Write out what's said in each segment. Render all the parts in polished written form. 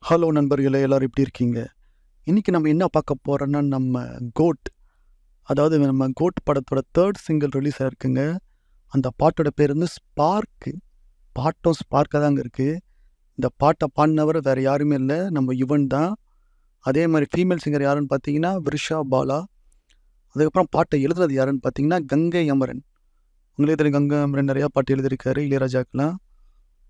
Hello நண்பர்களே, எல்லாரும் எப்படி இருக்கீங்க? இன்னைக்கு நம்ம என்ன பார்க்க போறோம்னா, நம்ம கோட். அதாவது நம்ம கோட் படத்தோட 3rd சிங்கிள் ரிலீஸ் ஆயிருக்குங்க. அந்த பாட்டோட பேர் வந்து ஸ்பார்க்கு. பாட்டும் ஸ்பார்க்கா தாங்க இருக்கு. இந்த பாட்ட பாடுனவர் வேற யாருமே இல்ல, நம்ம யுவன் தான். அதே மாரி ஃபீமேல் சிங்கர் யாருன்னு பார்த்தீங்கன்னா, விருஷா பாலா. அதுக்கப்புறம் பாட்ட எழுதுனது யாருன்னு பார்த்தீங்கன்னா, கங்கை அமரன். உங்களுக்கே தெரியும், கங்கை அமரன் நெறையா பாட்டு எழுதியிருக்காரு இளையராஜாக்கெல்லாம்.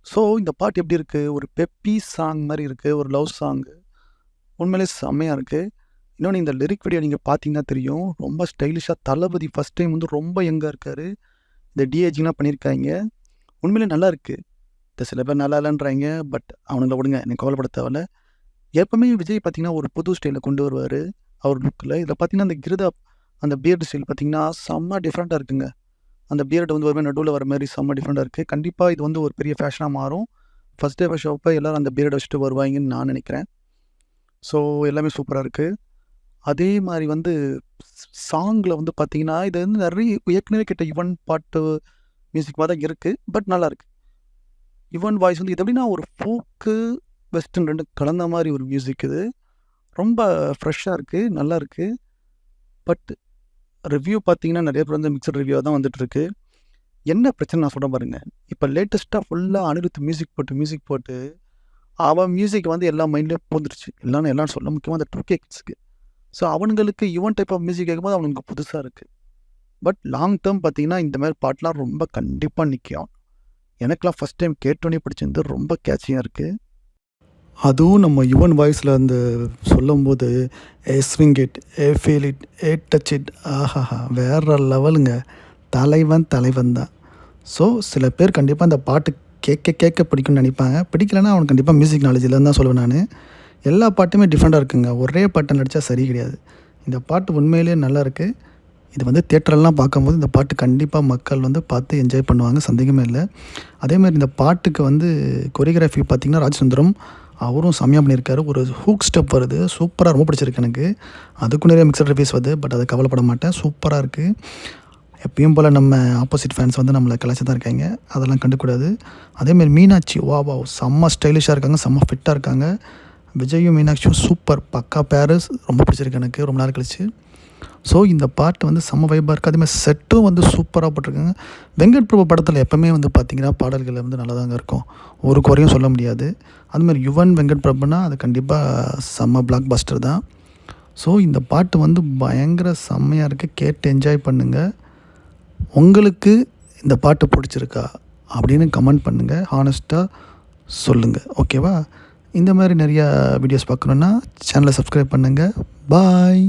ஸோ இந்த பாட்டு எப்படி இருக்கு? ஒரு பெப்பி சாங் மாரி இருக்கு. ஒரு லவ் சாங்கு. உண்மையிலே செம்மையா இருக்கு. இன்னொன்னு, இந்த லிரிக் வீடியோ நீங்க பார்த்தீங்கன்னா தெரியும். ரொம்ப ஸ்டைலிஷா தளபதி ஃபர்ஸ்ட் டைம் வந்து ரொம்ப யங்கா இருக்காரு. இந்த டிஏஜிலாம் பண்ணியிருக்காய்ங்க. உண்மையிலே நல்லா இருக்கு. இந்த சில பேர் நல்லா இல்லன்றாய்ங்க. பட் அவனுங்கள விடுங்க. எனக்கு கவலைப்பட தேவையில்ல. எப்பவுமே விஜய் பார்த்தீங்கன்னா, ஒரு புது ஸ்டைல கொண்டு வருவாரு. அவர் லுக்ல. இதில பார்த்தீங்கன்னா, அந்த கிருதா அந்த பியர்டு ஸ்டைல் பார்த்தீங்கன்னா, செம்ம டிஃப்ரெண்ட்டா இருக்குங்க. அந்த பியர்டு வந்து ஒரு மாரி நடுவுல வர மாரி செம்ம டிஃப்ரெண்ட்டா இருக்கு. கண்டிப்பா இது வந்து ஒரு பெரிய ஃபேஷனா மாறும். ஃபர்ஸ்ட் டே ஃபர்ஸ்ட் ஷோப்ப எல்லாரும் அந்த பியர்ட வச்சுட்டு வருவாய்ங்கன்னு நான் நெனைக்கிறேன். ஸோ எல்லாமே சூப்பரா இருக்கு. அதே மாரி வந்து சாங்ல வந்து பார்த்தீங்கன்னா, இது வந்து நெறைய ஏற்கனவே கேட்ட யுவன் பாட்டு மியூசிக் மாரி தான் இருக்கு. பட் நல்லாருக்கு. யுவன் வாய்ஸ் வந்து இது எப்படின்னா, ஒரு ஃபோக்கு, வெஸ்டர்ன் 2ம் கலந்த மாரி ஒரு மியூசிக் இது. ரொம்ப ஃப்ரெஷ்ஷா இருக்கு. நல்லாருக்கு. பட் ரிவ்யூ பார்த்தீங்கன்னா, நெறைய பேர் வந்து மிக்ஸ்டு ரிவ்யூவா தான் வந்துட்டுருக்கு. என்ன பிரச்சனை நான் சொல்றேன் பாருங்க. இப்ப லேட்டஸ்ட்டா ஃபுல்லா அனிருத் மியூசிக் போட்டு, அவன் மியூசிக் வந்து எல்லா மைண்ட்லயும் பூந்துருச்சு. எல்லாரும் சொல்ல முக்கியமா அந்த 2கே கிட்ஸ்க்கு. ஸோ அவனுங்களுக்கு யுவன் டைப் ஆஃப் மியூசிக் கேட்கும்போது அவனுக்கு புதுசா இருக்கு. பட் லாங் டேர்ம் பார்த்தீங்கன்னா, இந்த மாரி பாட்டுலாம் ரொம்ப கண்டிப்பா நிக்கும். எனக்கெல்லாம் ஃபர்ஸ்ட் டைம் கேட்டோனே பிடிச்சிருந்து. ரொம்ப கேட்சியா இருக்கு. அதுவும் நம்ம யுவன் வாய்ஸ்ல அந்த சொல்லும்போது, "hey swing it, hey feel it, hey touch it" ஆஹாஹா! வேற லெவலுங்க. தலைவன் தான். ஸோ சில பேர் கண்டிப்பாக அந்த பாட்டு கேட்க பிடிக்கும்னு நினைப்பாங்க. பிடிக்கலன்னா அவனுக்கு கண்டிப்பாக மியூசிக் நாலேஜ் இல்லைன்னு தான் சொல்லுவேன் நான். எல்லா பாட்டுமே டிஃப்ரெண்ட்டாக இருக்குங்க. ஒரே பாட்டை நடித்தா சரி கிடையாது. இந்த பாட்டு உண்மையிலேயே நல்லாயிருக்கு. இது வந்து தியேட்டர்லாம் பார்க்கும்போது இந்த பாட்டு கண்டிப்பாக மக்கள் வந்து பார்த்து என்ஜாய் பண்ணுவாங்க, சந்தேகமே இல்லை. அதேமாதிரி இந்த பாட்டுக்கு வந்து கொரியோகிராஃபி பார்த்திங்கன்னா, ராஜசுந்தரம் அவரும் செம்மையாக பண்ணியிருக்காரு. ஒரு ஹூக் ஸ்டெப் வருது, சூப்பராக, ரொம்ப பிடிச்சிருக்கு எனக்கு. அதுக்கும் நிறைய மிக்சட் ரிவ்யூஸ் வருது. பட் அதை கவலைப்பட மாட்டேன். சூப்பராக இருக்குது. எப்பயும் போல் நம்ம ஆப்போசிட் ஃபேன்ஸ் வந்து நம்மளை கலாச்சி தான் இருக்காங்க. அதெல்லாம் கண்டுக்கூடாது. அதேமாரி மீனாட்சி வா செம்ம ஸ்டைலிஷாக இருக்காங்க, செம்ம ஃபிட்டாக இருக்காங்க. விஜயும் மீனாட்சியும் சூப்பர், பக்கா பேரஸ். ரொம்ப பிடிச்சிருக்கு எனக்கு ரொம்ப நாள் கழிச்சு. ஸோ இந்த பாட்டு வந்து செம்ம வைப்பாக இருக்குது. அதேமாதிரி செட்டும் வந்து சூப்பராக போட்டிருக்காங்க. வெங்கட் பிரபு படத்தில் எப்போவுமே வந்து பார்த்திங்கன்னா, பாடல்கள் வந்து நல்லா தாங்க இருக்கும். ஒரு குறையும் சொல்ல முடியாது. அதுமாதிரி யுவன் வெங்கட் பிரபுனா அது கண்டிப்பாக செம்ம பிளாக் பஸ்டர் தான். ஸோ இந்த பாட்டு வந்து பயங்கர செம்மையாக இருக்குது. கேட்டு என்ஜாய் பண்ணுங்கள். உங்களுக்கு இந்த பாட்டு பிடிச்சிருக்கா அப்படின்னு கமெண்ட் பண்ணுங்கள். ஹானஸ்ட்டாக சொல்லுங்கள். ஓகேவா? இந்த மாதிரி நிறையா வீடியோஸ் பார்க்கணுன்னா சேனலை சப்ஸ்கிரைப் பண்ணுங்கள். பாய்.